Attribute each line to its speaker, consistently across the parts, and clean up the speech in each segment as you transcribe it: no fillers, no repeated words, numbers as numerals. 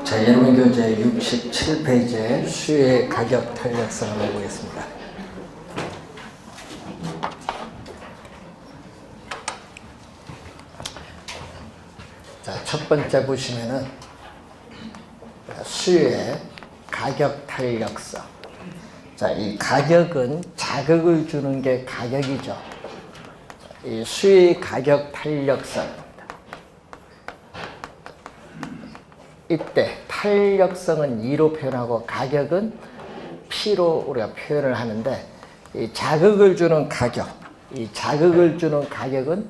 Speaker 1: 자, 여러분 교재 67페이지에 수요의 가격 탄력성을 보겠습니다. 자, 첫 번째 보시면은 수요의 가격 탄력성. 자, 이 가격은 자극을 주는 게 가격이죠. 이 수요의 가격 탄력성. 이때 탄력성은 E로 표현하고 가격은 P로 우리가 표현을 하는데, 이 자극을 주는 가격, 이 자극을 주는 가격은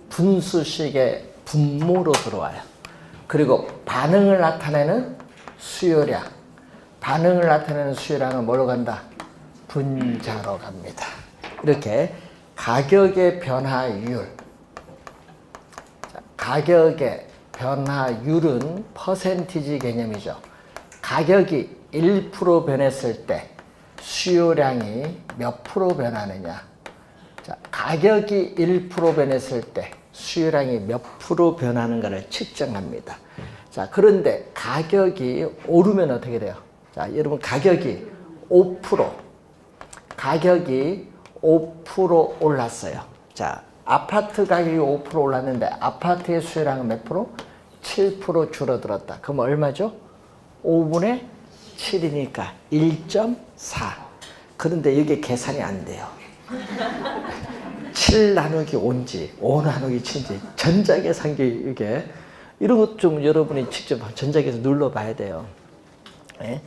Speaker 1: 분수식의 분모로 들어와요. 그리고 반응을 나타내는 수요량, 반응을 나타내는 수요량은 뭐로 간다? 분자로 갑니다. 이렇게 가격의 변화율, 가격의 변화율은 퍼센티지 개념이죠. 가격이 1% 변했을 때 수요량이 몇 프로 변하느냐. 자, 가격이 1% 변했을 때 수요량이 몇 프로 변하는가를 측정합니다. 자, 그런데 가격이 오르면 어떻게 돼요? 자, 여러분 가격이 5%, 가격이 5% 올랐어요. 자, 아파트 가격이 5% 올랐는데 아파트의 수요량은 몇 프로? 7% 줄어들었다. 그럼 얼마죠? 5분의 7이니까 1.4. 그런데 이게 계산이 안 돼요. 7 나누기 5인지 5 나누기 7인지 전자계산기 이게 이런 것 좀 여러분이 직접 전자계산 눌러봐야 돼요. 네?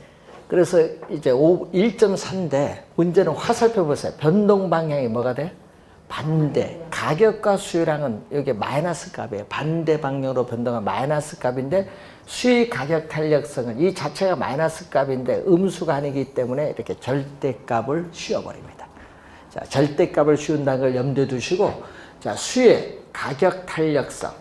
Speaker 1: 그래서 이제 1.4인데 문제는 화살표 보세요. 변동 방향이 뭐가 돼? 반대. 가격과 수요량은 여기 마이너스 값이에요. 반대 방향으로 변동한 마이너스 값인데 수의 가격 탄력성은 이 자체가 마이너스 값인데 음수가 아니기 때문에 이렇게 절대값을 씌워버립니다. 자, 절대값을 씌운다는 걸 염두에 두시고, 자, 수의 가격 탄력성.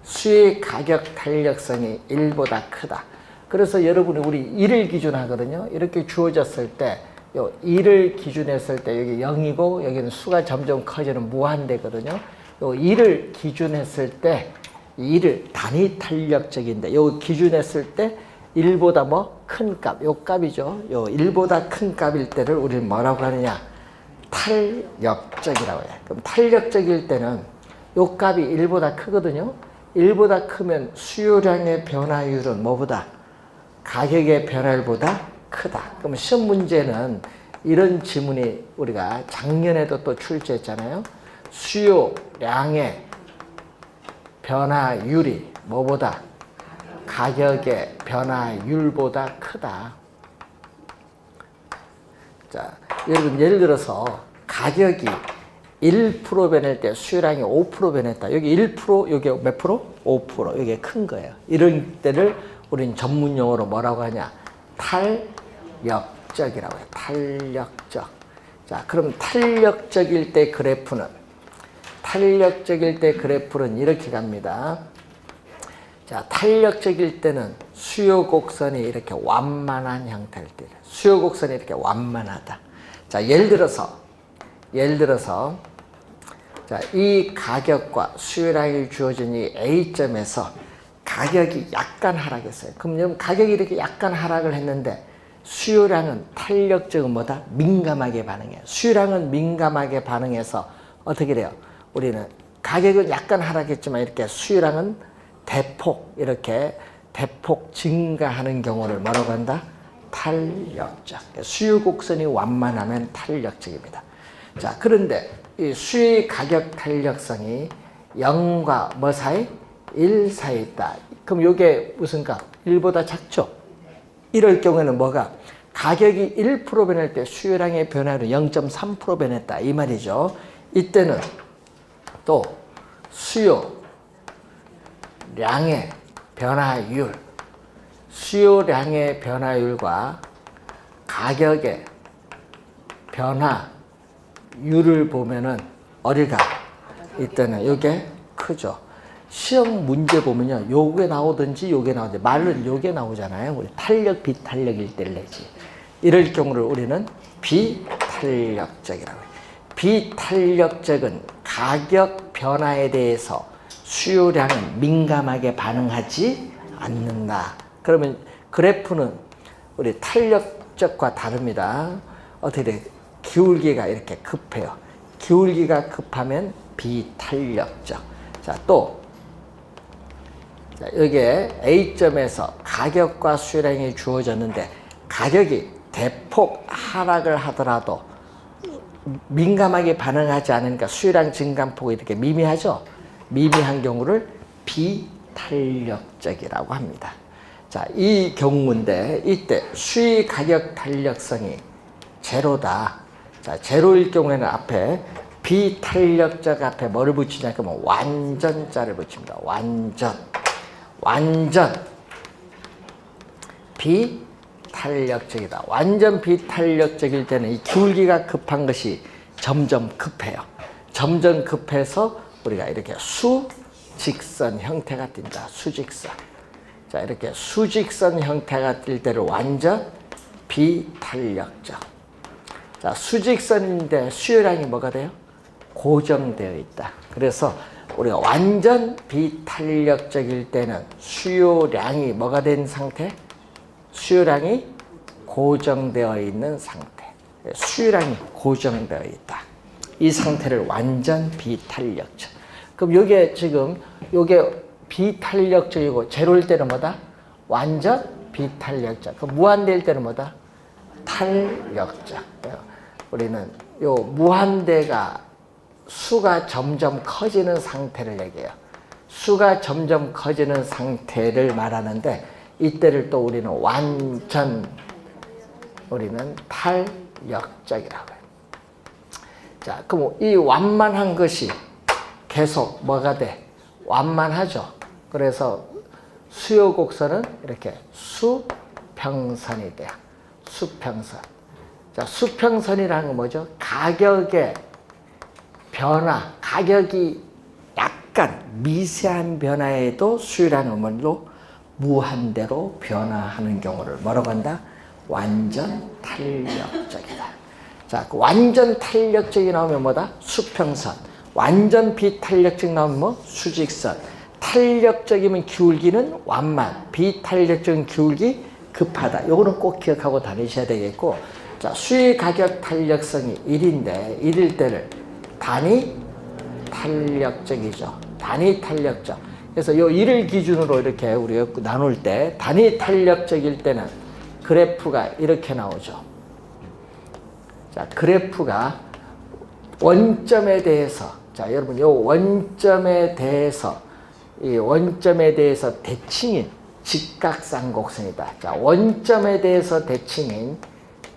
Speaker 1: 수의 가격 탄력성이 1보다 크다. 그래서 여러분이 우리 1을 기준하거든요. 이렇게 주어졌을 때 요 1을 기준했을 때 여기 0이고 여기는 수가 점점 커지는 무한대거든요. 요 1을 기준했을 때 1을 단위 탄력적인데 요 기준했을 때 1보다 뭐 큰 값, 요 값이죠. 요 1보다 큰 값일 때를 우리는 뭐라고 하느냐? 탄력적이라고 해요. 그럼 탄력적일 때는 요 값이 1보다 크거든요. 1보다 크면 수요량의 변화율은 뭐보다? 가격의 변화율보다 크다. 그럼 시험 문제는 이런 지문이 우리가 작년에도 또 출제했잖아요. 수요량의 변화율이 뭐보다? 가격의 변화율보다 크다. 자, 여러분 예를 들어서 가격이 1% 변할 때 수요량이 5% 변했다. 여기 1%, 여기 몇 프로? 5%. 이게 큰 거예요. 이런 때를 우린 전문 용어로 뭐라고 하냐? 탄력적이라고 해요. 탄력적. 자, 그럼 탄력적일 때 그래프는 이렇게 갑니다. 자, 탄력적일 때는 수요 곡선이 이렇게 완만한 형태일 때, 수요 곡선이 이렇게 완만하다. 자, 예를 들어서 자, 이 가격과 수요량이 주어진 이 A점에서 가격이 약간 하락했어요. 그럼 여러분 가격이 이렇게 약간 하락을 했는데 수요량은 탄력적은 뭐다? 민감하게 반응해요. 수요량은 민감하게 반응해서 어떻게 돼요? 우리는 가격은 약간 하락했지만 이렇게 수요량은 대폭 증가하는 경우를 뭐라고 한다? 탄력적. 수요 곡선이 완만하면 탄력적입니다. 자, 그런데 이 수요의 가격 탄력성이 0과 뭐 사이? 1 사이에 있다. 그럼 이게 무슨 값? 1보다 작죠? 이럴 경우에는 뭐가? 가격이 1% 변할 때 수요량의 변화율은 0.3% 변했다. 이 말이죠. 이때는 또 수요량의 변화율과 가격의 변화율을 보면은 어디가? 이때는 이게 크죠. 시험 문제 보면요, 요게 나오든지 요게 나오든지, 말은 요게 나오잖아요. 우리 탄력, 비탄력일 때를 내지. 이럴 경우를 우리는 비탄력적이라고 해요. 비탄력적은 가격 변화에 대해서 수요량은 민감하게 반응하지 않는다. 그러면 그래프는 우리 탄력적과 다릅니다. 어떻게 돼? 기울기가 이렇게 급해요. 기울기가 급하면 비탄력적. 자, 또 여기에 A점에서 가격과 수요량이 주어졌는데 가격이 대폭 하락을 하더라도 민감하게 반응하지 않으니까 수요량 증감폭이 이렇게 미미하죠. 미미한 경우를 비탄력적이라고 합니다. 자, 이 경우인데 이때 수의 가격 탄력성이 제로다. 자, 제로일 경우에는 앞에 비탄력적 앞에 뭐를 붙이냐 그러면 완전자를 붙입니다. 완전 비탄력적이다. 완전 비탄력적일 때는 이 기울기가 급한 것이 점점 급해요. 점점 급해서 우리가 이렇게 수직선 형태가 띈다. 수직선. 자, 이렇게 수직선 형태가 뜰 때를 완전 비탄력적. 자, 수직선인데 수요량이 뭐가 돼요? 고정되어 있다. 그래서 우리가 완전 비탄력적일 때는 수요량이 뭐가 된 상태? 수요량이 고정되어 있는 상태. 수요량이 고정되어 있다. 이 상태를 완전 비탄력적. 그럼 요게 지금 요게 비탄력적이고 제로일 때는 뭐다? 완전 비탄력적. 그럼 무한대일 때는 뭐다? 탄력적. 우리는 요 무한대가 수가 점점 커지는 상태를 얘기해요. 수가 점점 커지는 상태를 말하는데 이때를 또 우리는 완전 우리는 탄력적이라고 해요. 자, 그럼 이 완만한 것이 계속 뭐가 돼? 완만하죠. 그래서 수요 곡선은 이렇게 수평선이 돼요. 수평선. 자, 수평선이라는 건 뭐죠? 가격의 변화, 가격이 약간 미세한 변화에도 수요라는 뭘로 무한대로 변화하는 경우를 뭐라고 한다? 완전 탄력적이다. 자, 그 완전 탄력적이 나오면 뭐다? 수평선. 완전 비탄력적 나오면 뭐? 수직선. 탄력적이면 기울기는 완만, 비탄력적인 기울기 급하다. 요거는 꼭 기억하고 다니셔야 되겠고, 자, 수의 가격 탄력성이 1인데 1일 때를 단위 탄력적이죠. 단위 탄력적. 그래서 요 1을 기준으로 이렇게 우리가 나눌 때 단위 탄력적일 때는 그래프가 이렇게 나오죠. 자, 그래프가 원점에 대해서, 자, 여러분 요 원점에 대해서 이 원점에 대해서 대칭인 직각쌍곡선이다. 자, 원점에 대해서 대칭인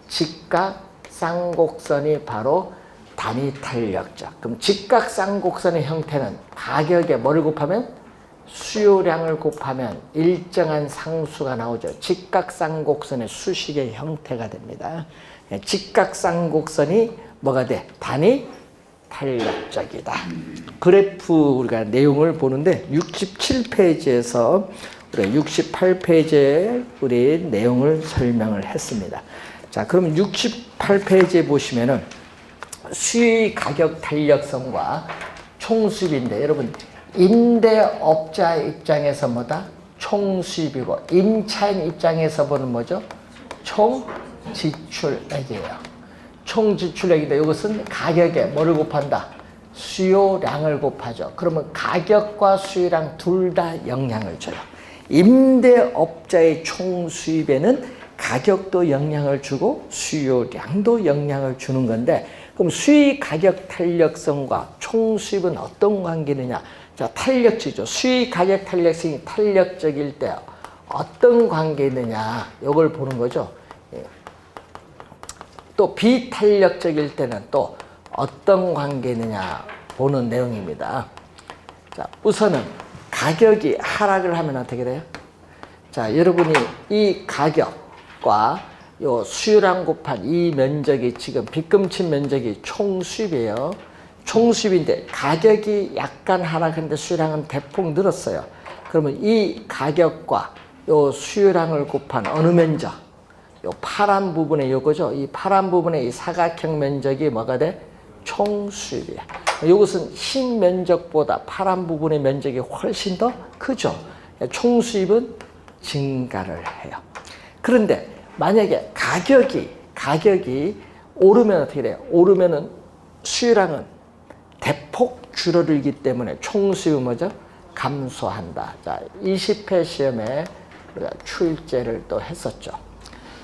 Speaker 1: 직각쌍곡선이 바로 단위 탄력적. 그럼 직각쌍곡선의 형태는 가격에 뭐를 곱하면? 수요량을 곱하면 일정한 상수가 나오죠. 직각쌍곡선의 수식의 형태가 됩니다. 직각쌍곡선이 뭐가 돼? 단위 탄력적이다. 그래프 우리가 내용을 보는데 67페이지에서 우리 68페이지에 우리 내용을 설명을 했습니다. 자, 그럼 68페이지에 보시면은 수의 가격 탄력성과 총수입인데 여러분 임대업자 입장에서 뭐다? 총수입이고 임차인 입장에서 보는 뭐죠? 총지출액이에요. 총지출액인데 이것은 가격에 뭐를 곱한다? 수요량을 곱하죠. 그러면 가격과 수요량 둘 다 영향을 줘요. 임대업자의 총수입에는 가격도 영향을 주고 수요량도 영향을 주는 건데 그럼 수의 가격 탄력성과 총수입은 어떤 관계느냐? 자, 탄력적이죠. 수의 가격 탄력성이 탄력적일 때 어떤 관계느냐? 이걸 보는 거죠. 또 비탄력적일 때는 또 어떤 관계느냐 보는 내용입니다. 자, 우선은 가격이 하락을 하면 어떻게 돼요? 자, 여러분이 이 가격과 요 수요량 곱한 이 면적이 지금 빗금친 면적이 총수입이에요. 총수입인데 가격이 약간 하락했는데 수요량은 대폭 늘었어요. 그러면 이 가격과 요 수요량을 곱한 어느 면적? 요 파란 부분에 요거죠. 이 파란 부분에 이 사각형 면적이 뭐가 돼? 총수입이야. 이것은 흰 면적보다 파란 부분의 면적이 훨씬 더 크죠. 총수입은 증가를 해요. 그런데 만약에 가격이 오르면 어떻게 돼요? 오르면은 수요량은 대폭 줄어들기 때문에 총 수입은 뭐죠? 감소한다. 자, 20회 시험에 우리가 출제를 또 했었죠.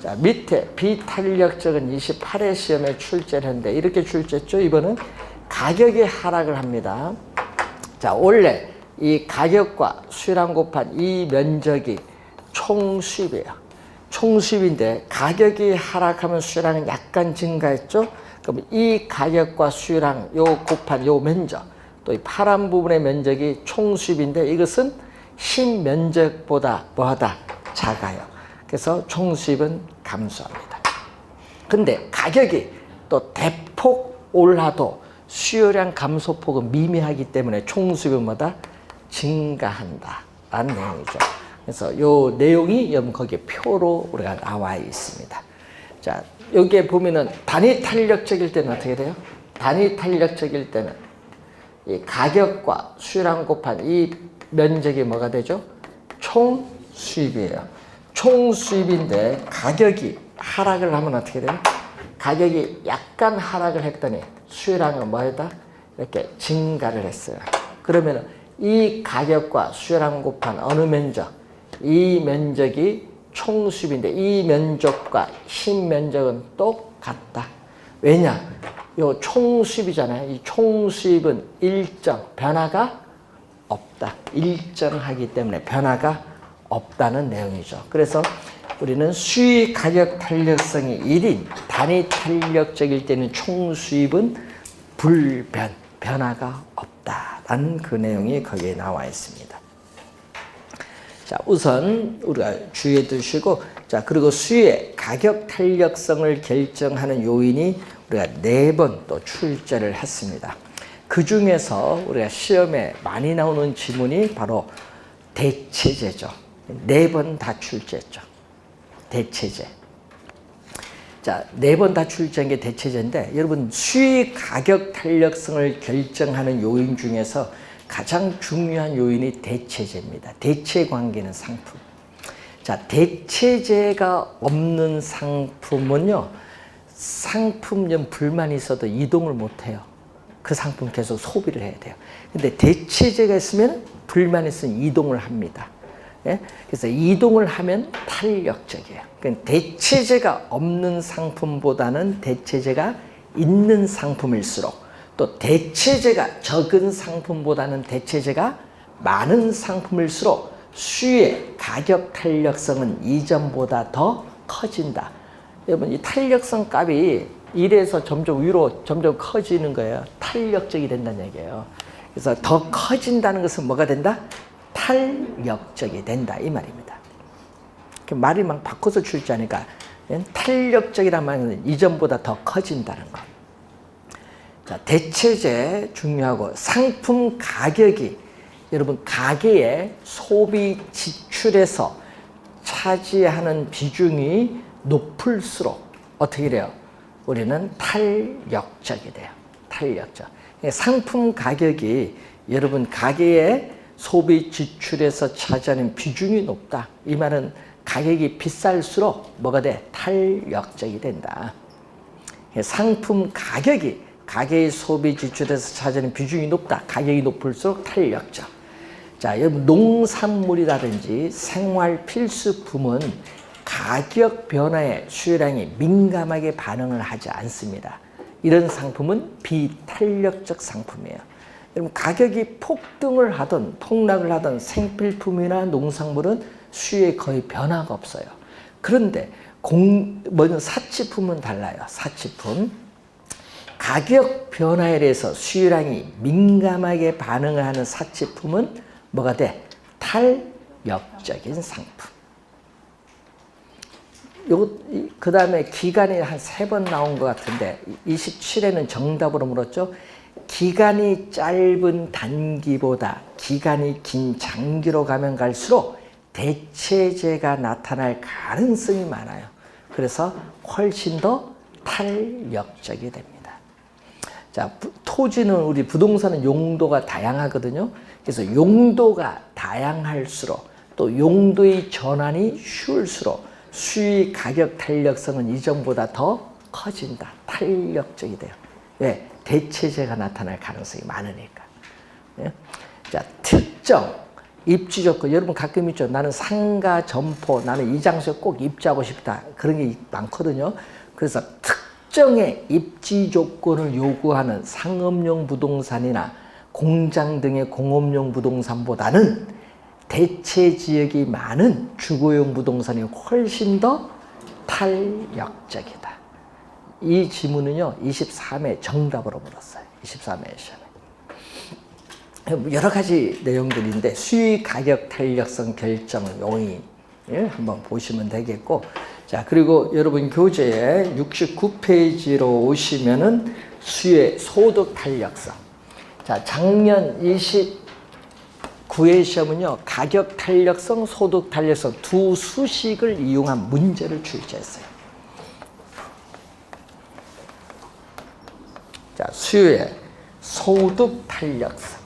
Speaker 1: 자, 밑에 비탄력적은 28회 시험에 출제를 했는데 이렇게 출제했죠. 이번은 가격이 하락을 합니다. 자, 원래 이 가격과 수요량 곱한 이 면적이 총 수입이에요. 총 수입인데 가격이 하락하면 수요량은 약간 증가했죠. 그럼 이 가격과 수요량 요 곱한 요 면적, 또 이 파란 부분의 면적이 총 수입인데 이것은 신면적보다 뭐하다? 작아요. 그래서 총 수입은 감소합니다. 근데 가격이 또 대폭 올라도 수요량 감소폭은 미미하기 때문에 총 수입은 뭐다? 증가한다 라는 내용이죠. 그래서 요 내용이 여러분 거기에 표로 우리가 나와 있습니다. 자, 여기에 보면은 단위 탄력적일 때는 어떻게 돼요? 단위 탄력적일 때는 이 가격과 수요량 곱한 이 면적이 뭐가 되죠? 총 수입이에요. 총 수입인데 가격이 하락을 하면 어떻게 돼요? 가격이 약간 하락을 했더니 수요량은 뭐였다? 이렇게 증가를 했어요. 그러면 이 가격과 수요량 곱한 어느 면적? 이 면적이 총 수입인데 이 면적과 신면적은 똑같다. 왜냐? 요 총 수입이잖아요. 이 총 수입은 일정, 변화가 없다. 일정하기 때문에 변화가 없다는 내용이죠. 그래서 우리는 수입 가격 탄력성이 1인, 단위 탄력적일 때는 총 수입은 불변, 변화가 없다라는 그 내용이 거기에 나와 있습니다. 자, 우선 우리가 주의해 두시고, 자, 그리고 수의 가격 탄력성을 결정하는 요인이 우리가 4번 또 출제를 했습니다. 그 중에서 우리가 시험에 많이 나오는 지문이 바로 대체제죠. 4번 다 출제했죠. 대체제. 자, 4번 다 출제한 게 대체제인데, 여러분 수의 가격 탄력성을 결정하는 요인 중에서 가장 중요한 요인이 대체제입니다. 대체 관계는 상품. 자, 대체제가 없는 상품은요, 상품점 불만이 있어도 이동을 못 해요. 그 상품 계속 소비를 해야 돼요. 근데 대체제가 있으면 불만이 있으면 이동을 합니다. 예? 그래서 이동을 하면 탄력적이에요. 그러니까 대체제가 없는 상품보다는 대체제가 있는 상품일수록, 또 대체제가 적은 상품보다는 대체제가 많은 상품일수록 수의 가격 탄력성은 이전보다 더 커진다. 여러분, 이 탄력성 값이 1에서 점점 위로 점점 커지는 거예요. 탄력적이 된다는 얘기예요. 그래서 더 커진다는 것은 뭐가 된다? 탄력적이 된다 이 말입니다. 말이 막 바꿔서 출제하니까 탄력적이란 말은 이전보다 더 커진다는 것. 자, 대체제 중요하고, 상품 가격이 여러분 가게의 소비 지출에서 차지하는 비중이 높을수록 어떻게 돼요? 우리는 탄력적이 돼요. 탄력적. 상품 가격이 여러분 가게의 소비 지출에서 차지하는 비중이 높다. 이 말은 가격이 비쌀수록 뭐가 돼? 탄력적이 된다. 상품 가격이 가게의 소비 지출에서 차지하는 비중이 높다. 가격이 높을수록 탄력적. 자, 여러분 농산물이라든지 생활 필수품은 가격 변화에 수요량이 민감하게 반응을 하지 않습니다. 이런 상품은 비탄력적 상품이에요. 여러분 가격이 폭등을 하든 폭락을 하든 생필품이나 농산물은 수요에 거의 변화가 없어요. 그런데 사치품은 달라요. 사치품. 가격 변화에 대해서 수요량이 민감하게 반응을 하는 사치품은 뭐가 돼? 탄력적인 상품. 그 다음에 기간이 한 3번 나온 것 같은데 27회는 정답으로 물었죠. 기간이 짧은 단기보다 기간이 긴 장기로 가면 갈수록 대체제가 나타날 가능성이 많아요. 그래서 훨씬 더 탄력적이 됩니다. 자, 토지는 우리 부동산은 용도가 다양하거든요. 그래서 용도가 다양할수록 또 용도의 전환이 쉬울수록 수의 가격 탄력성은 이전보다 더 커진다. 탄력적이 돼요. 왜? 대체재가 나타날 가능성이 많으니까. 예? 자, 특정 입지 조건. 여러분 가끔 있죠. 나는 상가, 점포, 나는 이 장소에 꼭 입지하고 싶다. 그런 게 많거든요. 그래서 특정의 입지 조건을 요구하는 상업용 부동산이나 공장 등의 공업용 부동산보다는 대체 지역이 많은 주거용 부동산이 훨씬 더 탄력적이다. 이 지문은요, 23회 정답으로 물었어요. 23회 시험에. 여러 가지 내용들인데, 수의 가격 탄력성 결정 요인, 한번 보시면 되겠고, 자, 그리고 여러분 교재에 69페이지로 오시면은 수의 소득 탄력성. 자, 작년 29회 시험은요, 가격 탄력성, 소득 탄력성 두 수식을 이용한 문제를 출제했어요. 자, 수의 소득 탄력성.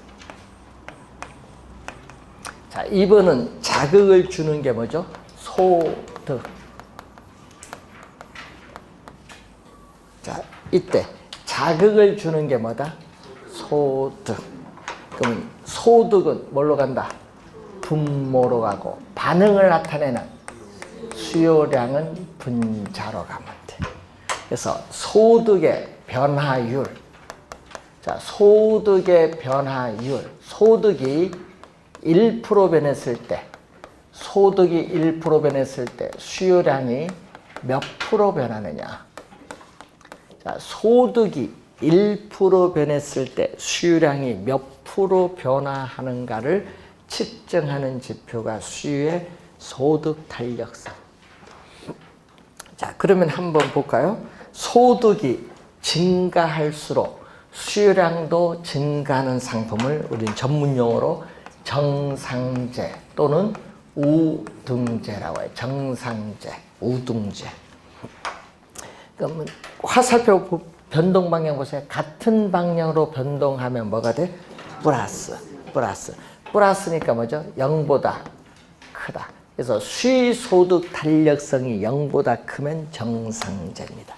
Speaker 1: 자, 이번은 자극을 주는 게 뭐죠? 소득. 자, 이때 자극을 주는 게 뭐다? 소득. 그럼 소득은 뭘로 간다? 분모로 가고, 반응을 나타내는 수요량은 분자로 가면 돼. 그래서 소득의 변화율. 자, 소득의 변화율. 소득이 1% 변했을 때, 소득이 1% 변했을 때 수요량이 몇 프로 변하느냐? 자, 소득이 1% 변했을 때 수요량이 몇 프로 변화하는가를 측정하는 지표가 수요의 소득 탄력성. 자, 그러면 한번 볼까요? 소득이 증가할수록 수요량도 증가하는 상품을 우리는 전문용어로 정상제 또는 우등제라고 해요. 정상제, 우등제. 그러면 화살표 변동 방향 보세요. 같은 방향으로 변동하면 뭐가 돼? 플러스. 플러스니까 뭐죠? 0보다 크다. 그래서 수의소득 탄력성이 0보다 크면 정상제입니다.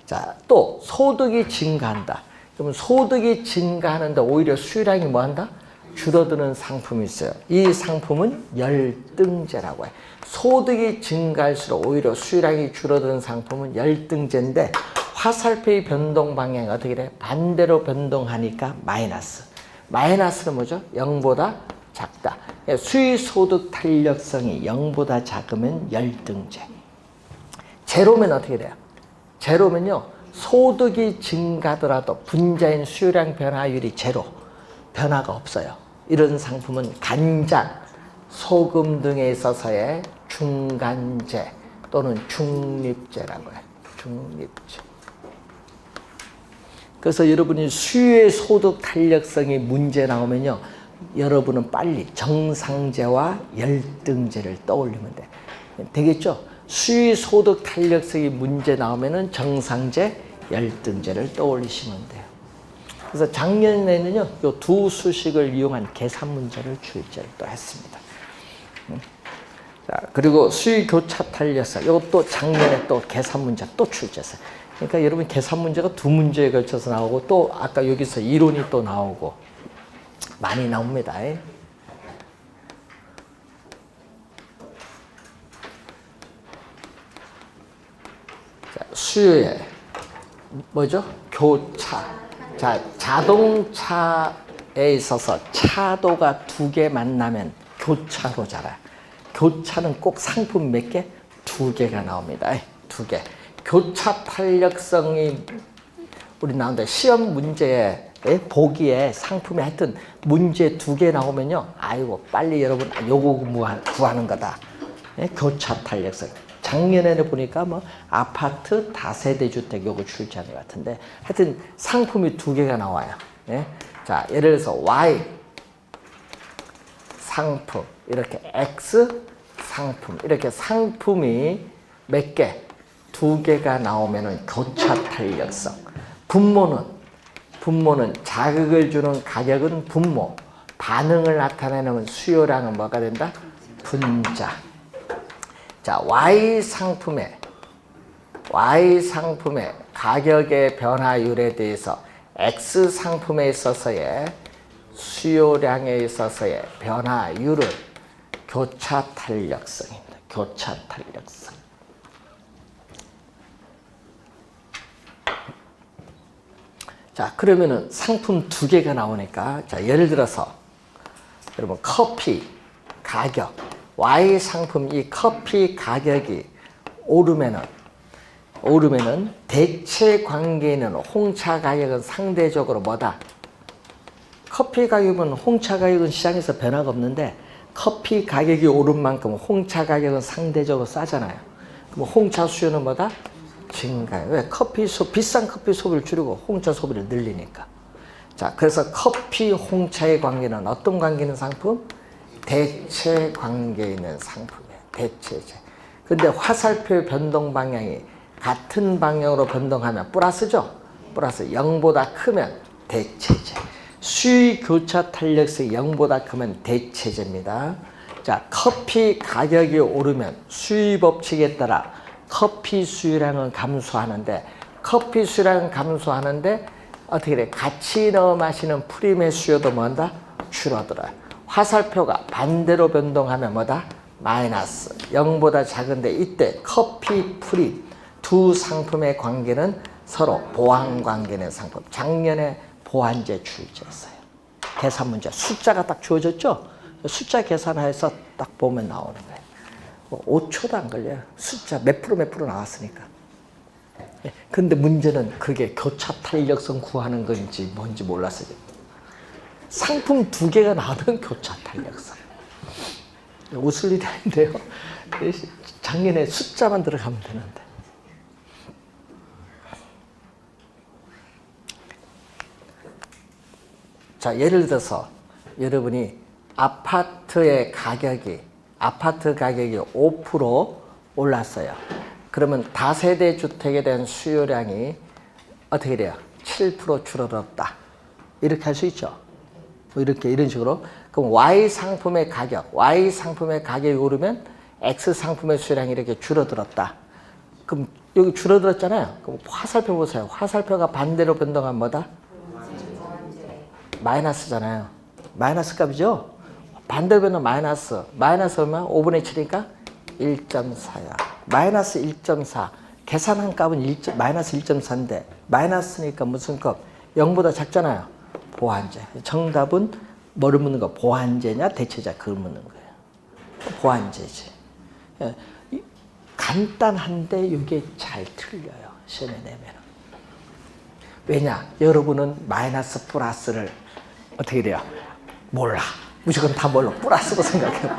Speaker 1: 자, 또 소득이 증가한다. 그러면 소득이 증가하는데 오히려 수요량이 뭐한다? 줄어드는 상품이 있어요. 이 상품은 열등제라고 해요. 소득이 증가할수록 오히려 수요량이 줄어드는 상품은 열등제인데, 화살표의 변동 방향이 어떻게 돼? 반대로 변동하니까 마이너스. 마이너스는 뭐죠? 0보다 작다. 수의소득 탄력성이 0보다 작으면 열등제. 제로면 어떻게 돼요? 제로면요, 소득이 증가하더라도 분자인 수요량 변화율이 제로. 변화가 없어요. 이런 상품은 간장, 소금 등에 있어서의 중간제 또는 중립제라고 해요. 중립제. 그래서 여러분이 수요의 소득 탄력성이 문제 나오면요, 여러분은 빨리 정상제와 열등제를 떠올리면 돼. 되겠죠? 수요의 소득 탄력성이 문제 나오면은 정상제, 열등제를 떠올리시면 돼요. 그래서 작년에는요, 이 두 수식을 이용한 계산 문제를 출제를 또 했습니다. 자, 그리고 수의 교차 탄력성, 이것도 작년에 또 계산 문제 또 출제했어요. 그러니까 여러분 계산 문제가 두 문제에 걸쳐서 나오고, 또 아까 여기서 이론이 또 나오고 많이 나옵니다. 자, 수요의 뭐죠? 교차. 자, 자동차에 있어서 차도가 두 개 만나면 교차로 자라요. 교차는 꼭 상품 몇 개? 두 개가 나옵니다. 두 개. 교차 탄력성이 우리 나오는데, 시험 문제에 보기에 상품이 하여튼 문제 두 개 나오면요, 아이고 빨리 여러분 요거 구하는 거다. 교차 탄력성. 작년에는 보니까 뭐 아파트 다세대 주택 요거 출제한 것 같은데, 하여튼 상품이 두 개가 나와요. 자, 예를 들어서 Y 상품, 이렇게 X 상품, 이렇게 상품이 몇 개? 두 개가 나오면은 교차 탄력성. 분모는 자극을 주는 가격은 분모, 반응을 나타내는 수요량은 뭐가 된다? 분자. 자, Y 상품의 가격의 변화율에 대해서 X 상품에 있어서의 수요량에 있어서의 변화율을 교차 탄력성입니다. 교차 탄력성. 자, 그러면은 상품 두 개가 나오니까, 자, 예를 들어서 여러분 커피 가격, Y 상품 이 커피 가격이 오르면은 대체 관계에 있는 홍차 가격은 상대적으로 뭐다? 커피 가격은 홍차 가격은 시장에서 변화가 없는데 커피 가격이 오른 만큼 홍차 가격은 상대적으로 싸잖아요. 그럼 홍차 수요는 뭐다? 증가해요. 왜? 비싼 커피 소비를 줄이고 홍차 소비를 늘리니까. 자, 그래서 커피, 홍차의 관계는 어떤 관계 있는 상품? 대체 관계 있는 상품이에요. 대체제. 근데 화살표의 변동 방향이 같은 방향으로 변동하면 플러스죠? 플러스 0보다 크면 대체제. 수의 교차 탄력성이 0보다 크면 대체제입니다. 자, 커피 가격이 오르면 수의 법칙에 따라 커피 수요량은 감소하는데 어떻게 돼? 같이 넣어 마시는 프림의 수요도 뭐한다? 줄어들어요. 화살표가 반대로 변동하면 뭐다? 마이너스. 0보다 작은데 이때 커피, 프림 두 상품의 관계는 서로 보완 관계는 상품. 작년에 보완제 출제했어요. 계산 문제. 숫자가 딱 주어졌죠? 숫자 계산해서 딱 보면 나오는 거예요. 5초도 안 걸려요. 숫자 몇 프로 나왔으니까. 근데 문제는 그게 교차 탄력성 구하는 건지 뭔지 몰랐어요. 상품 두 개가 나오면 교차 탄력성. 웃을 일이 아닌데요. 작년에 숫자만 들어가면 되는데. 자, 예를 들어서 여러분이 아파트 가격이 5% 올랐어요. 그러면 다세대 주택에 대한 수요량이 어떻게 돼요? 7% 줄어들었다. 이렇게 할 수 있죠. 뭐 이런 식으로. 그럼 Y 상품의 가격이 오르면 X 상품의 수요량이 이렇게 줄어들었다. 그럼 여기 줄어들었잖아요. 그럼 화살표 보세요. 화살표가 반대로 변동하면 뭐다? 마이너스잖아요. 마이너스 값이죠? 반대로 변동 마이너스 얼마? 5분의 7이니까 1.4야. 마이너스 1.4. 계산한 값은 마이너스 1.4인데 마이너스니까 무슨 값? 0보다 작잖아요. 보완제. 정답은 뭐를 묻는 거? 보완제냐 대체자 그걸 묻는 거예요. 보완제지. 간단한데 이게 잘 틀려요. 시험에 내면은. 왜냐? 여러분은 마이너스 플러스를 어떻게 돼요? 몰라. 무조건 다 몰라. 플러스로 생각해요.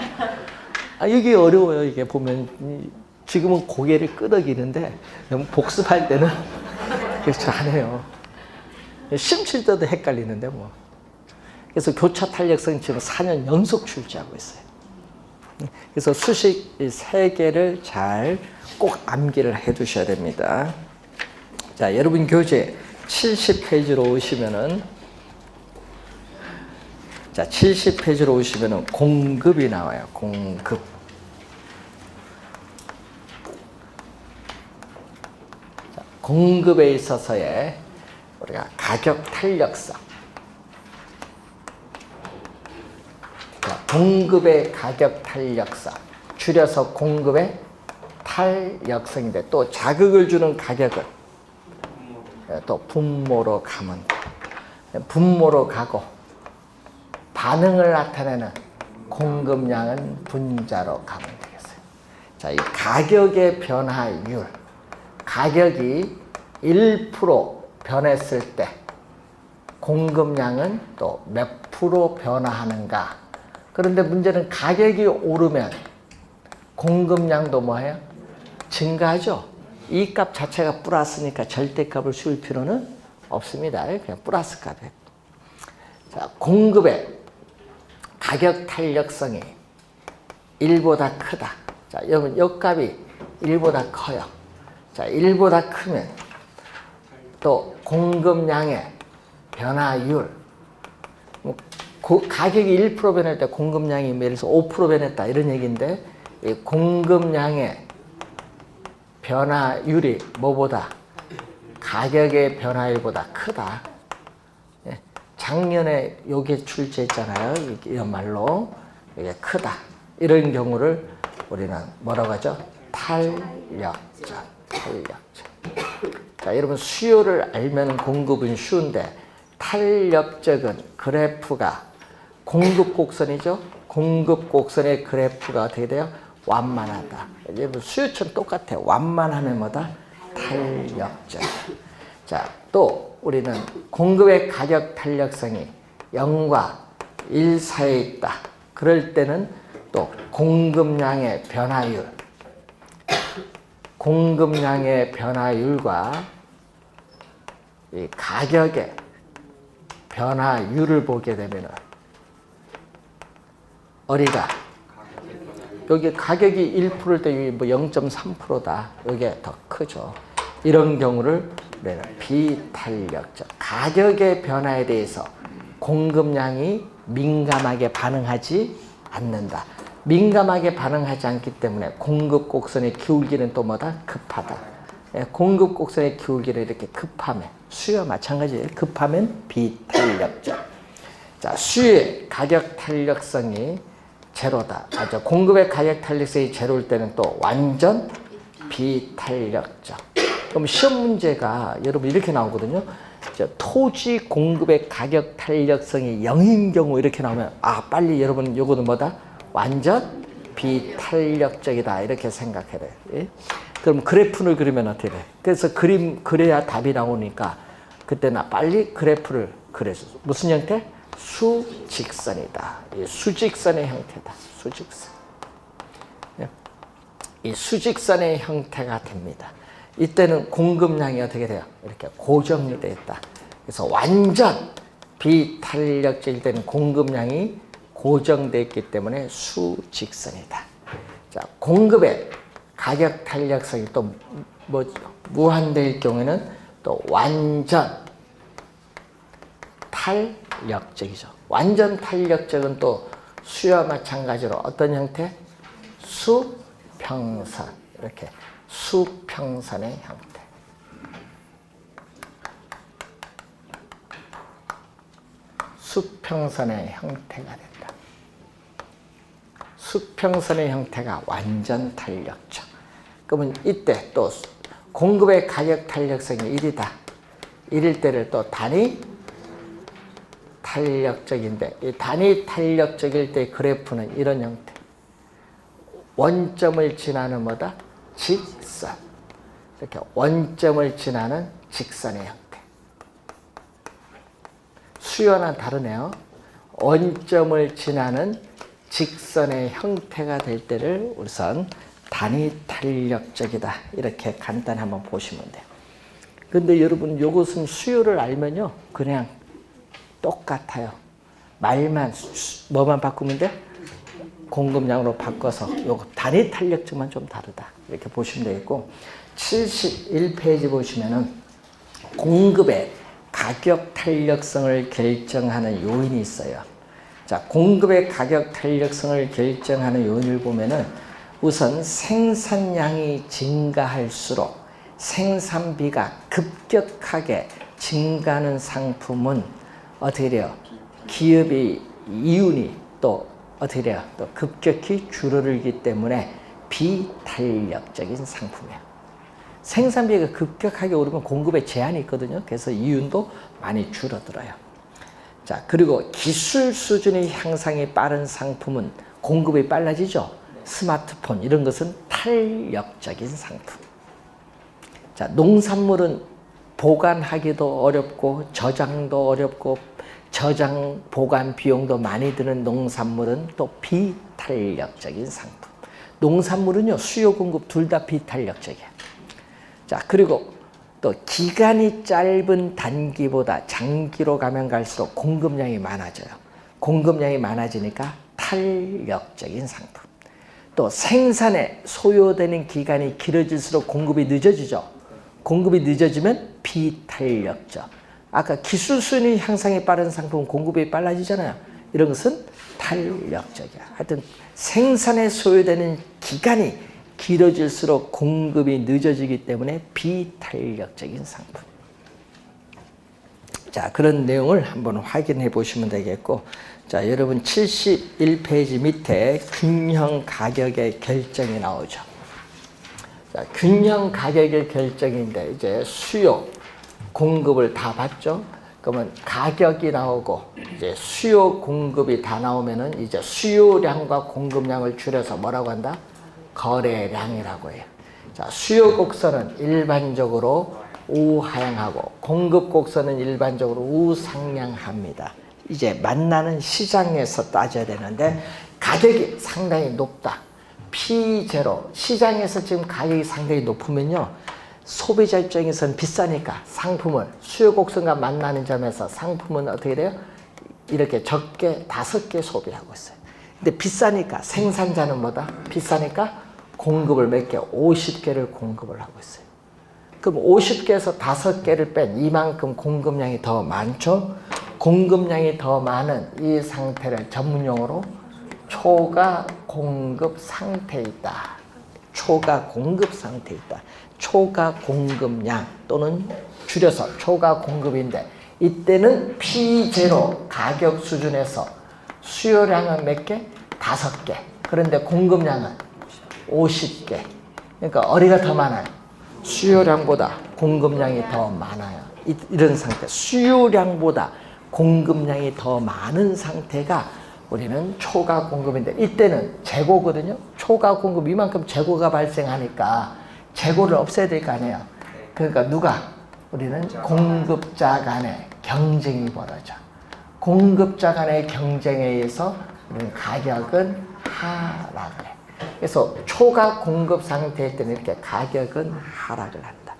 Speaker 1: 이게 어려워요. 이게 보면 지금은 고개를 끄덕이는데 복습할 때는 그렇지 않아요. 시험 칠 때도 헷갈리는데 뭐. 그래서 교차 탄력성 지금 4년 연속 출제하고 있어요. 그래서 수식 3개를 잘 꼭 암기를 해 두셔야 됩니다. 자, 여러분 교재 70페이지로 오시면은 자, 70페이지로 오시면은 공급이 나와요. 공급. 자, 공급에 있어서의 우리가 가격 탄력성. 자, 공급의 가격 탄력성. 줄여서 공급의 탄력성인데 또 자극을 주는 가격은 또 분모로 가면 분모로 가고 반응을 나타내는 공급량은 분자로 가면 되겠어요. 자, 이 가격의 변화율, 가격이 1% 변했을 때 공급량은 또 몇 프로 변화하는가. 그런데 문제는 가격이 오르면 공급량도 뭐예요? 증가하죠. 이 값 자체가 플러스니까 절대값을 씌울 필요는 없습니다. 그냥 플러스 값이에요. 자, 공급의 가격 탄력성이 1보다 크다. 자, 여러분, 이 값이 1보다 커요. 자, 1보다 크면 또 공급량의 변화율, 가격이 1% 변할 때 공급량이 예를 들어서 5% 변했다 이런 얘기인데 이 공급량의 변화율이 뭐보다 가격의 변화율보다 크다. 예. 작년에 요게 출제했잖아요. 이런 말로 이게 크다. 이런 경우를 우리는 뭐라고 하죠? 탄력적. 자, 여러분 수요를 알면 공급은 쉬운데 탄력적은 그래프가 공급 곡선이죠. 공급 곡선의 그래프가 어떻게 돼요? 완만하다. 여러분 수요처럼 똑같아. 완만하면 뭐다? 탄력적. 자, 또 우리는 공급의 가격 탄력성이 0과 1 사이에 있다. 그럴 때는 또 공급량의 변화율, 공급량의 변화율과 이 가격의 변화율을 보게 되면은 어리가 여기 가격이 1%일 때 뭐 0.3%다. 이게 더 크죠. 이런 경우를 우리는 비탄력적. 가격의 변화에 대해서 공급량이 민감하게 반응하지 않는다. 민감하게 반응하지 않기 때문에 공급 곡선의 기울기는 또 뭐다? 급하다. 공급 곡선의 기울기를 이렇게 급하면 수요와 마찬가지예요. 급하면 비탄력적. 자, 수요의 가격 탄력성이 제로다. 맞아. 공급의 가격 탄력성이 제로일 때는 또 완전 비탄력적. 그럼 시험 문제가 여러분 이렇게 나오거든요. 토지 공급의 가격 탄력성이 0인 경우 이렇게 나오면 빨리 여러분 요거는 뭐다? 완전 비탄력적이다. 이렇게 생각해야 돼요. 예? 그럼 그래프를 그리면 어떻게 돼? 그래서 그래야 답이 나오니까 그때는 빨리 그래프를 그려줘. 무슨 형태? 수직선이다. 이 수직선의 형태다. 수직선. 이 수직선의 형태가 됩니다. 이때는 공급량이 어떻게 돼요? 이렇게 고정이 되어 있다. 그래서 완전 비탄력적일 때는 공급량이 고정되어 있기 때문에 수직선이다. 자, 공급의 가격 탄력성이 또 뭐죠? 무한대일 경우에는 또 완전 탄력적이죠. 완전 탄력적은 또 수요와 마찬가지로 어떤 형태? 수평선. 이렇게 수평선의 형태. 수평선의 형태가 된다. 수평선의 형태가 완전 탄력적. 그러면 이때 또 공급의 가격 탄력성이 1이다. 1일 때를 또 단위 탄력적인데 이 단위 탄력적일 때 그래프는 이런 형태. 원점을 지나는 뭐다? 직선. 이렇게 원점을 지나는 직선의 형태. 수요는 다르네요. 원점을 지나는 직선의 형태가 될 때를 우선 단위 탄력적이다. 이렇게 간단히 한번 보시면 돼요. 근데 여러분 이것은 수요를 알면요. 그냥 똑같아요. 말만 뭐만 바꾸면 돼? 공급량으로 바꿔서 요거 단위 탄력적만 좀 다르다. 이렇게 보시면 되겠고 71페이지 보시면은 공급의 가격 탄력성을 결정하는 요인이 있어요. 자, 공급의 가격 탄력성을 결정하는 요인을 보면은 우선 생산량이 증가할수록 생산비가 급격하게 증가하는 상품은 어떻게 돼요? 기업의 이윤이 또 어떻게 돼요? 또 급격히 줄어들기 때문에 비탄력적인 상품이에요. 생산비가 급격하게 오르면 공급에 제한이 있거든요. 그래서 이윤도 많이 줄어들어요. 자, 그리고 기술 수준의 향상이 빠른 상품은 공급이 빨라지죠. 스마트폰 이런 것은 탄력적인 상품. 자, 농산물은 보관하기도 어렵고 저장도 어렵고 저장 보관 비용도 많이 드는 농산물은 또 비탄력적인 상품. 농산물은요, 수요 공급 둘 다 비탄력적이에요. 자, 그리고 또 기간이 짧은 단기보다 장기로 가면 갈수록 공급량이 많아져요. 공급량이 많아지니까 탄력적인 상품. 또 생산에 소요되는 기간이 길어질수록 공급이 늦어지죠. 공급이 늦어지면 비탄력적. 아까 기술 수준의 향상이 빠른 상품은 공급이 빨라지잖아요. 이런 것은 탄력적이야. 하여튼 생산에 소요되는 기간이 길어질수록 공급이 늦어지기 때문에 비탄력적인 상품. 자, 그런 내용을 한번 확인해 보시면 되겠고, 자, 여러분 71페이지 밑에 균형 가격의 결정이 나오죠. 자, 균형 가격의 결정인데 이제 수요, 공급을 다 봤죠. 그러면 가격이 나오고 이제 수요, 공급이 다 나오면은 이제 수요량과 공급량을 줄여서 뭐라고 한다? 거래량이라고 해요. 자, 수요 곡선은 일반적으로 우하향하고 공급 곡선은 일반적으로 우상향합니다. 이제 만나는 시장에서 따져야 되는데 가격이 상당히 높다. P0 시장에서 지금 가격이 상당히 높으면요, 소비자 입장에서는 비싸니까 상품을 수요 곡선과 만나는 점에서 상품은 어떻게 돼요? 이렇게 적게 5개 소비하고 있어요. 근데 비싸니까 생산자는 뭐다? 비싸니까 공급을 몇 개? 50개를 공급을 하고 있어요. 그럼 50개에서 5개를 뺀 이만큼 공급량이 더 많죠? 공급량이 더 많은 이 상태를 전문용어로 초과 공급 상태에 있다. 초과 공급 상태에 있다. 초과 공급량 또는 줄여서 초과 공급인데, 이때는 P0 가격 수준에서 수요량은 몇 개? 5개. 그런데 공급량은 50개. 그러니까 어디가 더 많아요? 수요량보다 공급량이 더 많아요. 이런 상태. 수요량보다 공급량이 더 많은 상태가 우리는 초과 공급인데, 이때는 재고거든요. 초과 공급 이만큼 재고가 발생하니까 재고를 없애야 될 거 아니에요. 그러니까 누가? 우리는 공급자 간의 경쟁이 벌어져. 공급자 간의 경쟁에 의해서 우리는 가격은 하락을 해. 그래서 초과 공급 상태일 때는 이렇게 가격은 하락을 한다.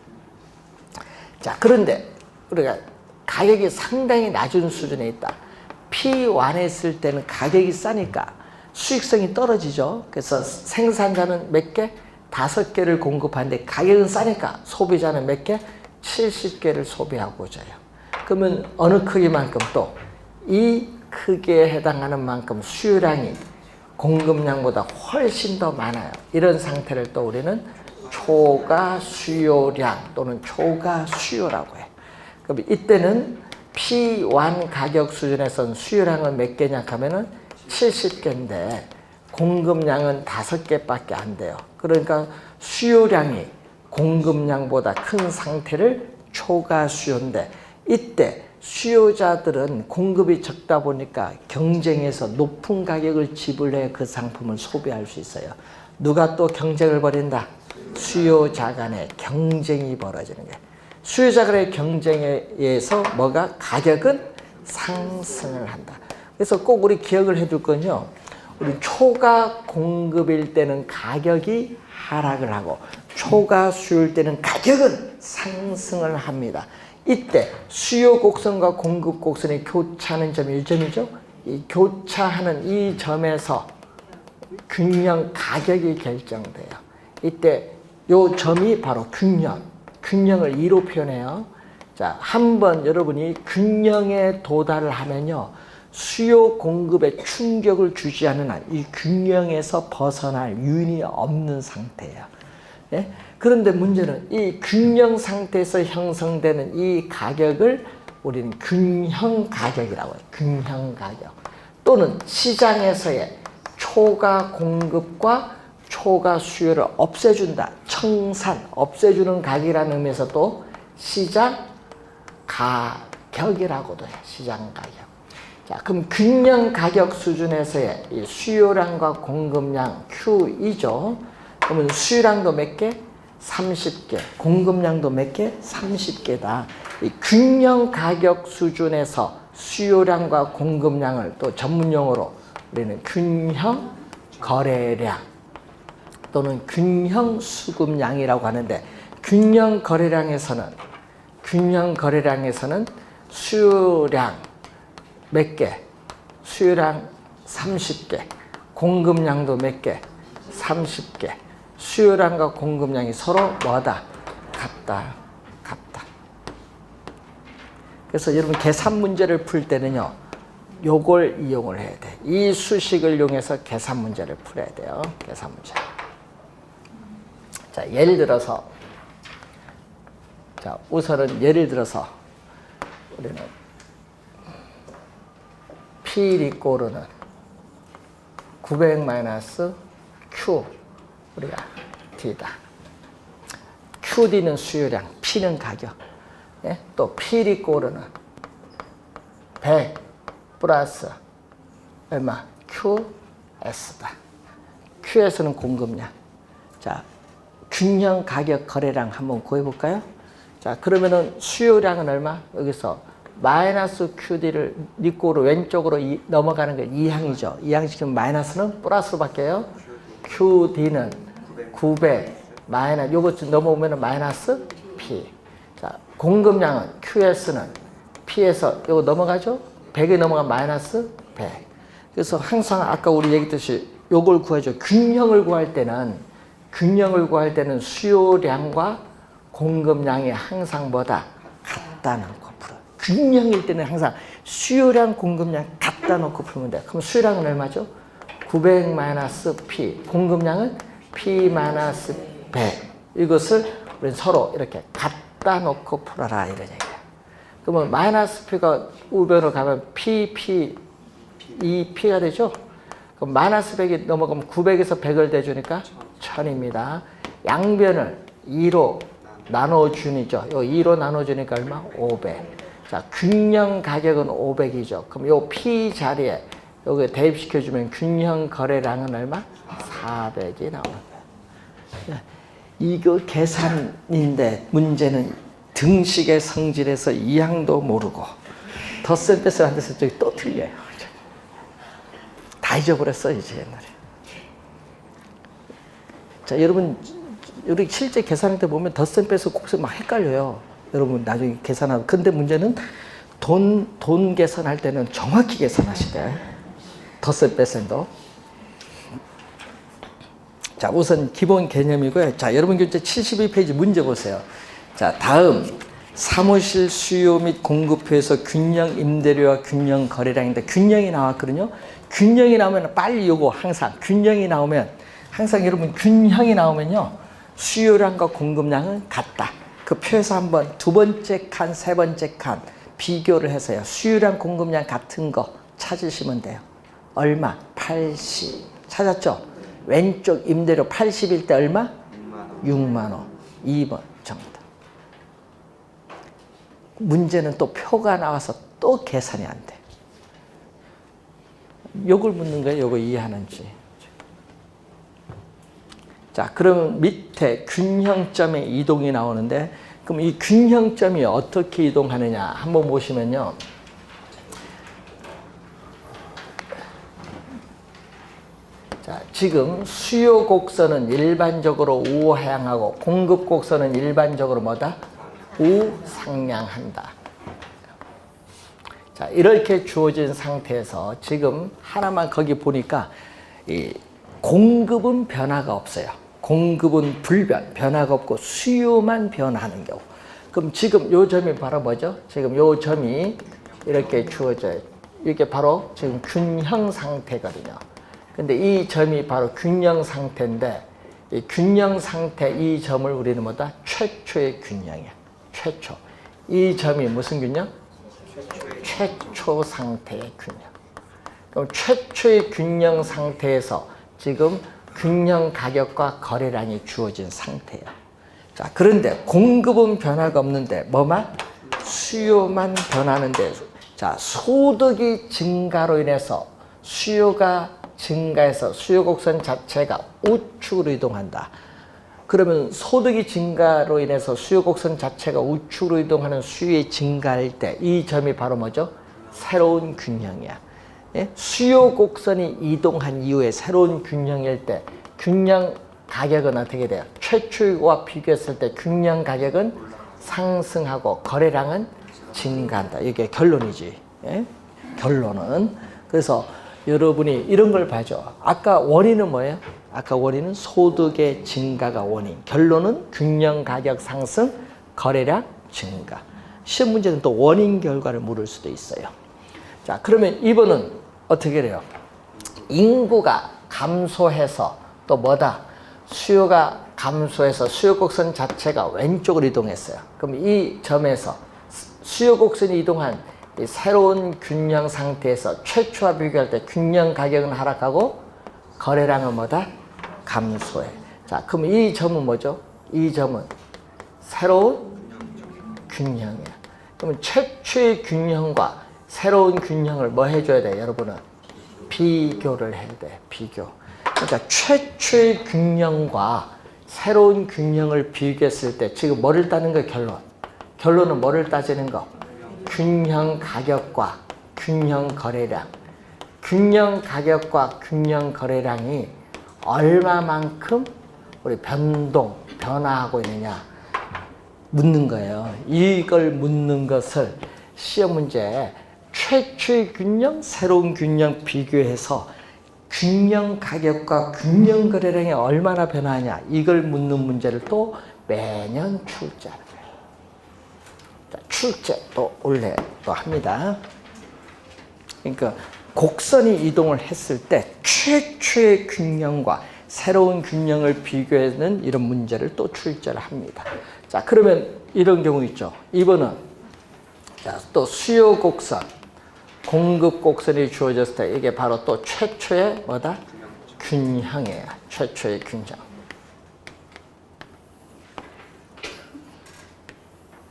Speaker 1: 자, 그런데 우리가 가격이 상당히 낮은 수준에 있다. P1에 있을 때는 가격이 싸니까 수익성이 떨어지죠. 그래서 생산자는 몇 개? 5개를 공급하는데 가격은 싸니까 소비자는 몇 개? 70개를 소비하고자 해요. 그러면 어느 크기만큼 또 이 크기에 해당하는 만큼 수요량이 공급량보다 훨씬 더 많아요. 이런 상태를 또 우리는 초과 수요량 또는 초과 수요라고 해요. 그럼 이때는 P1 가격 수준에서는 수요량은 몇 개냐 하면은 70개인데 공급량은 5개밖에 안 돼요. 그러니까 수요량이 공급량보다 큰 상태를 초과 수요인데, 이때 수요자들은 공급이 적다 보니까 경쟁에서 높은 가격을 지불해 그 상품을 소비할 수 있어요. 누가 또 경쟁을 벌인다? 수요자 간의 경쟁이 벌어지는 거예요. 수요자 간의 경쟁에 의해서 뭐가? 가격은 상승을 한다. 그래서 꼭 우리 기억을 해둘 건요, 우리 초과 공급일 때는 가격이 하락을 하고 초과 수요일 때는 가격은 상승을 합니다. 이때 수요 곡선과 공급 곡선이 교차하는 점이 1점이죠. 이 교차하는 이 점에서 균형 가격이 결정돼요. 이때 요 점이 바로 균형을 2로 표현해요. 자, 한번 여러분이 균형에 도달을 하면요, 수요 공급에 충격을 주지 않는 한 이 균형에서 벗어날 유인이 없는 상태예요. 네? 그런데 문제는 이 균형 상태에서 형성되는 이 가격을 우리는 균형 가격이라고 해요. 균형 가격. 또는 시장에서의 초과 공급과 초과 수요를 없애준다. 청산, 없애주는 가격이라는 의미에서 또 시장 가격이라고도 해요. 시장 가격. 자, 그럼 균형 가격 수준에서의 이 수요량과 공급량 Q2죠. 그러면 수요량도 몇 개? 30개. 공급량도 몇 개? 30개다. 이 균형 가격 수준에서 수요량과 공급량을 또 전문용어로 우리는 균형 거래량 또는 균형 수급량이라고 하는데, 균형 거래량에서는 수요량 몇 개? 수요량 30개. 공급량도 몇 개? 30개. 수요량과 공급량이 서로 뭐다? 같다. 그래서 여러분 계산 문제를 풀 때는요, 요걸 이용을 해야 돼. 이 수식을 이용해서 계산 문제를 풀어야 돼요. 계산 문제. 자, 예를 들어서, 자, 우선은 예를 들어서 우리는 P 리꼬르는 900 Q 우리가 D다. QD는 수요량, P는 가격. 예? 또 P 리꼬르는 100 플러스 얼마? QS다. QS는 공급량. 자, 균형 가격 거래량 한번 구해볼까요? 자, 그러면은 수요량은 얼마? 여기서 마이너스 QD를 리꼬르 왼쪽으로 넘어가는 게 2항이죠. 2항 시키면 마이너스는 플러스로 바뀌어요. QD는 900 마이너스 요거 넘어오면 마이너스 P. 자, 공급량은 QS는 P에서 요거 넘어가죠. 100이 넘어가면 마이너스 100. 그래서 항상 아까 우리 얘기했듯이 요걸 구하죠. 균형을 구할 때는 수요량과 공급량이 항상 뭐다? 같다 놓고 풀어. 균형일 때는 항상 수요량, 공급량 같다 놓고 풀면 돼. 그럼 수요량은 얼마죠? 900 마이너스 P. 공급량은 P 마이너스 100. 이것을 우리 서로 이렇게 갖다 놓고 풀어라 이런 얘기야. 그러면 마이너스 P가 우변으로 가면 P, 2P가 되죠? 그럼 마이너스 100이 넘어가면 900에서 100을 대주니까 1000입니다. 양변을 2로 나눠주니죠. 요 2로 나눠주니까 얼마? 500. 자, 균형 가격은 500이죠. 그럼 요 P 자리에 여기 대입시켜주면 균형 거래량은 얼마? 400이 나오는 거예요. 이거 계산인데 문제는 등식의 성질에서 이항도 모르고 덧셈 뺄셈 안 돼서 저기 또 틀려요. 다 잊어버렸어 이제 옛날에. 자, 여러분 우리 실제 계산할 때 보면 덧셈 빼서 곱셈 막 헷갈려요. 여러분 나중에 계산하고. 근데 문제는 돈 계산할 때는 정확히 계산하시대. 덧셈 뺄셈도. 자, 우선 기본 개념이고요. 자, 여러분 교재 72페이지 문제 보세요. 자, 다음 사무실 수요 및 공급표에서 균형 임대료와 균형 거래량인데 균형이 나왔거든요. 균형이 나오면 빨리 요거 항상 균형이 나오면 항상 여러분 균형이 나오면요. 수요량과 공급량은 같다. 그 표에서 한번 두 번째 칸, 세 번째 칸 비교를 해서요. 수요량, 공급량 같은 거 찾으시면 돼요. 얼마? 80. 찾았죠? 왼쪽 임대료 80일 때 얼마? 6만 원. 2번 정답. 문제는 또 표가 나와서 또 계산이 안 돼. 요걸 묻는 거예요. 요거 이해하는지. 자, 그러면 밑에 균형점의 이동이 나오는데 그럼 이 균형점이 어떻게 이동하느냐 한번 보시면요. 자, 지금 수요 곡선은 일반적으로 우하향하고 공급 곡선은 일반적으로 뭐다? 우상향한다. 자, 이렇게 주어진 상태에서 지금 하나만 거기 보니까 이 공급은 변화가 없어요. 공급은 불변, 변화가 없고 수요만 변하는 경우. 그럼 지금 요 점이 바로 뭐죠? 지금 요 점이 이렇게 주어져요. 이게 바로 지금 균형 상태거든요. 근데 이 점이 바로 균형 상태인데 이 균형 상태 이 점을 우리는 뭐다? 최초의 균형이야. 최초. 이 점이 무슨 균형? 최초 상태의 균형. 그럼 최초의 균형 상태에서 지금 균형 가격과 거래량이 주어진 상태예요. 자, 그런데 공급은 변화가 없는데 뭐만? 수요만 변하는데 자, 소득이 증가로 인해서 수요가 증가해서 수요 곡선 자체가 우측으로 이동한다. 그러면 소득이 증가로 인해서 수요 곡선 자체가 우측으로 이동하는 수요의 증가일 때 이 점이 바로 뭐죠? 새로운 균형이야. 예? 수요 곡선이 이동한 이후에 새로운 균형일 때 균형 가격은 어떻게 돼요? 최초와 비교했을 때 균형 가격은 상승하고 거래량은 증가한다. 이게 결론이지. 예? 결론은. 그래서 여러분이 이런 걸 봐줘. 아까 원인은 뭐예요? 아까 원인은 소득의 증가가 원인. 결론은 균형 가격 상승, 거래량 증가. 시험 문제는 또 원인 결과를 물을 수도 있어요. 자, 그러면 2번은 어떻게 돼요? 인구가 감소해서 또 뭐다? 수요가 감소해서 수요 곡선 자체가 왼쪽으로 이동했어요. 그럼 이 점에서 수요 곡선이 이동한 이 새로운 균형 상태에서 최초와 비교할 때 균형 가격은 하락하고 거래량은 뭐다? 감소해. 자, 그럼 이 점은 뭐죠? 이 점은 새로운 균형이야. 그러면 최초의 균형과 새로운 균형을 뭐 해줘야 돼, 여러분은? 비교를 해야 돼, 비교. 그러니까 최초의 균형과 새로운 균형을 비교했을 때 지금 뭐를 따는 거야, 결론? 결론은 뭐를 따지는 거? 균형 가격과 균형 거래량. 균형 가격과 균형 거래량이 얼마만큼 우리 변화하고 있느냐 묻는 거예요. 이걸 묻는 것을 시험 문제에 최초의 균형, 새로운 균형 비교해서 균형 가격과 균형 거래량이 얼마나 변화하냐 이걸 묻는 문제를 또 매년 출제하는 거예요. 출제 또 원래 또 합니다. 그러니까 곡선이 이동을 했을 때 최초의 균형과 새로운 균형을 비교하는 이런 문제를 또 출제를 합니다. 자, 그러면 이런 경우 있죠. 2번은 자, 또 수요 곡선, 공급 곡선이 주어졌을 때 이게 바로 또 최초의 뭐다? 균형이에요. 최초의 균형.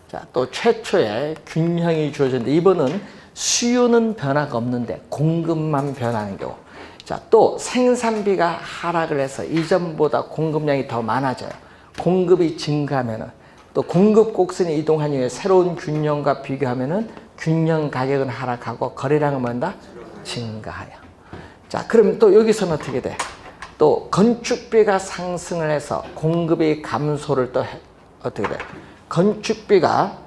Speaker 1: 자, 또 최초의 균형이 주어졌는데 이번은 수요는 변화가 없는데 공급만 변하는 경우. 자, 또 생산비가 하락을 해서 이전보다 공급량이 더 많아져요. 공급이 증가하면은 또 공급 곡선이 이동한 이후에 새로운 균형과 비교하면은 균형 가격은 하락하고 거래량은 뭔다? 증가해요. 자, 그러면 또 여기서는 어떻게 돼? 또 건축비가 상승을 해서 공급이 감소를 또 어떻게 돼? 건축비가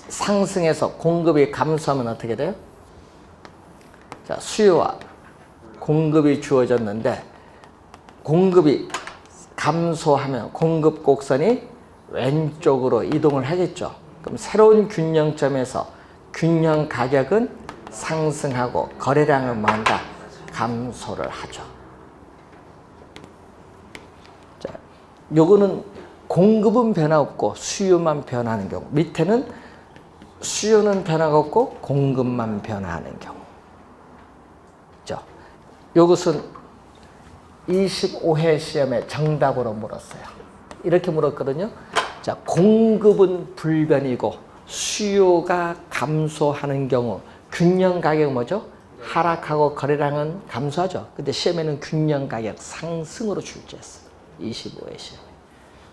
Speaker 1: 상승해서 공급이 감소하면 어떻게 돼요? 자, 수요와 공급이 주어졌는데 공급이 감소하면 공급 곡선이 왼쪽으로 이동을 하겠죠. 그럼 새로운 균형점에서 균형 가격은 상승하고 거래량은 뭔가 감소를 하죠. 자, 요거는 공급은 변화 없고 수요만 변하는 경우. 밑에는 수요는 변화가 없고 공급만 변화하는 경우. 그죠? 요것은 25회 시험에 정답으로 물었어요. 이렇게 물었거든요. 자, 공급은 불변이고 수요가 감소하는 경우 균형 가격은 뭐죠? 하락하고 거래량은 감소하죠. 근데 시험에는 균형 가격 상승으로 출제했어요. 25회 시험에.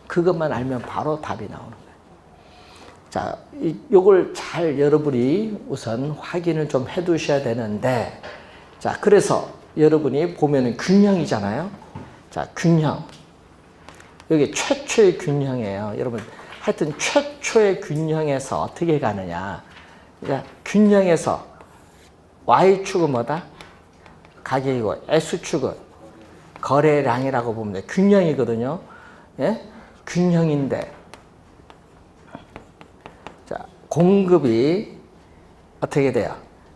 Speaker 1: 그것만 알면 바로 답이 나오는 거예요. 자, 요걸 잘 여러분이 우선 확인을 좀 해 두셔야 되는데, 자, 그래서 여러분이 보면은 균형이잖아요. 자, 균형. 여기 최초의 균형이에요. 여러분, 하여튼 최초의 균형에서 어떻게 가느냐. 그러니까 균형에서 Y축은 뭐다? 가격이고, X축은 거래량이라고 보면 돼. 균형이거든요. 예? 균형인데, 자, 공급이 어떻게 돼요?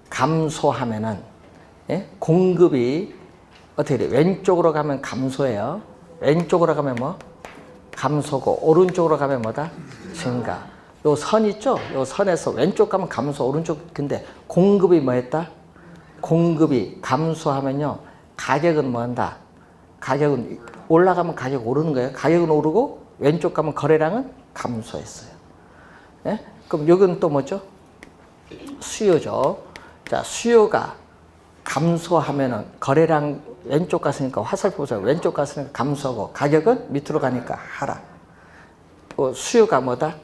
Speaker 1: 감소하면은, 예? 공급이 어떻게 돼요? 왼쪽으로 가면 감소해요. 왼쪽으로 가면 뭐? 감소고, 오른쪽으로 가면 뭐다? 증가. 요 선 있죠? 요 선에서 왼쪽 가면 감소, 오른쪽, 근데 공급이 뭐 했다? 공급이 감소하면요, 가격은 뭐 한다? 가격은 올라가면 가격 오르는 거예요. 가격은 오르고, 왼쪽 가면 거래량은 감소했어요. 예? 그럼 여기는 또 뭐죠? 수요죠. 자, 수요가 감소하면은 거래량 왼쪽 갔으니까 화살표에서 왼쪽 갔으니까 감소하고 가격은 밑으로 가니까 하락. 수요가 뭐다?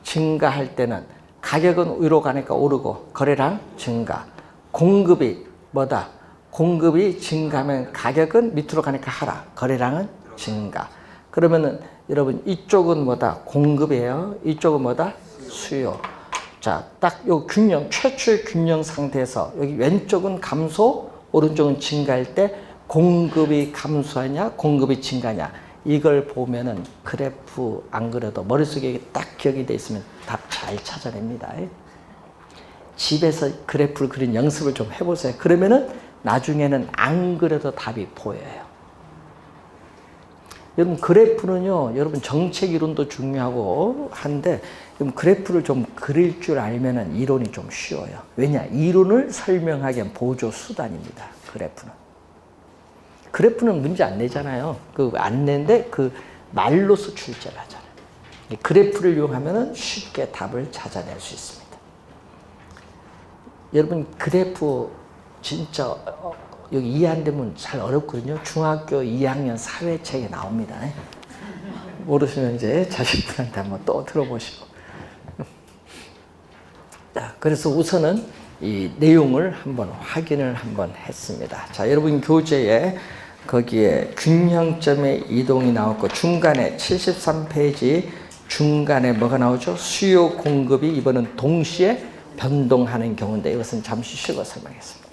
Speaker 1: 증가할 때는 가격은 위로 가니까 오르고 거래량 증가. 공급이 뭐다? 공급이 증가하면 가격은 밑으로 가니까 하락. 거래량은 증가. 그러면은 여러분 이쪽은 뭐다? 공급이에요. 이쪽은 뭐다? 수요. 자, 딱 요 균형, 최초의 균형 상태에서 여기 왼쪽은 감소, 오른쪽은 증가할 때 공급이 감소하냐, 공급이 증가하냐. 이걸 보면은 그래프 안 그래도 머릿속에 딱 기억이 돼 있으면 답 잘 찾아냅니다. 집에서 그래프를 그린 연습을 좀 해보세요. 그러면은 나중에는 안 그래도 답이 보여요. 여러분 그래프는요, 여러분 정책 이론도 중요하고 한데 그래프를 좀 그릴 줄 알면은 이론이 좀 쉬워요. 왜냐? 이론을 설명하기 위한 보조 수단입니다. 그래프는 문제 안 내잖아요. 그 안 내는데 그 말로서 출제를 하잖아요. 그래프를 이용하면은 쉽게 답을 찾아낼 수 있습니다. 여러분 그래프 진짜 여기 이해 안 되면 잘 어렵거든요. 중학교 2학년 사회책에 나옵니다. 모르시면 이제 자식분한테 한번 또 들어보시고. 자, 그래서 우선은 이 내용을 한번 확인을 한번 했습니다. 자, 여러분 교재에 거기에 균형점의 이동이 나왔고 중간에 73페이지 중간에 뭐가 나오죠? 수요 공급이 이번은 동시에 변동하는 경우인데 이것은 잠시 쉬고 설명하겠습니다.